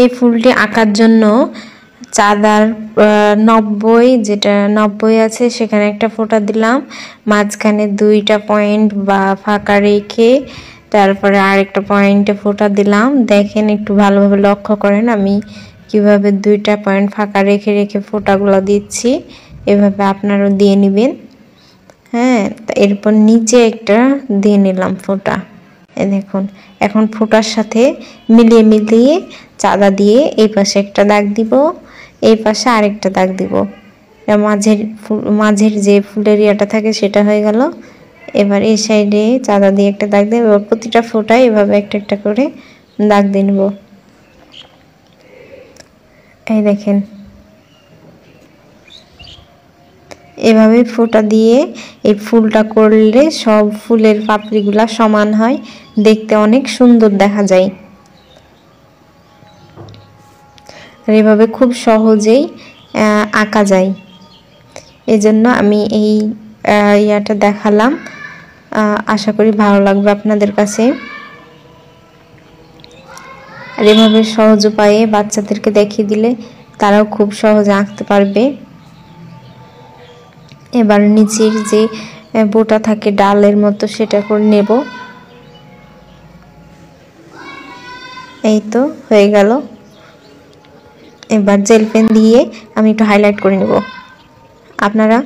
এই ফুলটি আঁকার জন্য চাঁদার 90 যেটা 90 আছে সেখানে একটা ফোঁটা দিলাম, মাঝখানে 2টা পয়েন্ট বা ফাঁকা রেখে তারপরে আরেকটা পয়েন্টে ফোঁটা দিলাম। দেখেন একটু ভালোভাবে লক্ষ্য করেন আমি কিভাবে 2টা পয়েন্ট ফাঁকা রেখে রেখে ফোঁটাগুলো দিচ্ছি, এভাবে আপনারাও দিয়ে নেবেন। হ্যাঁ, এরপর নিচে একটা দিয়ে নিলাম ফোঁটা। দেখুন এখন ফোঁটার সাথে মিলিয়ে মিলিয়ে চাঁদা দিয়ে এই পাশে একটা দাগ দিব, এই পাশে আরেকটা দাগ দিব। মাঝের যে ফুলের ইয়াটা থাকে সেটা হয়ে গেল। এবার এই সাইডে চাঁদা দিয়ে একটা দাগ দেব। এবার প্রতিটা ফোঁটায় এভাবে একটা একটা করে দাগ দিয়ে নেব। এই দেখেন এভাবে ফোঁটা দিয়ে এই ফুলটা করলে সব ফুলের পাপড়িগুলা সমান হয়, দেখতে অনেক সুন্দর দেখা যায়। আর এভাবে খুব সহজেই আঁকা যায়, এজন্য আমি এই ইয়াটা দেখালাম। আশা করি ভালো লাগবে আপনাদের কাছে। আর এভাবে সহজ উপায়ে বাচ্চাদেরকে দেখিয়ে দিলে তারাও খুব সহজে আঁকতে পারবে। এবার নিচের যে বোটা থাকে ডালের মতো সেটা করে নেব। এই তো হয়ে গেল। এবার জেল পেন দিয়ে আমি একটু হাইলাইট করে নেব। আপনারা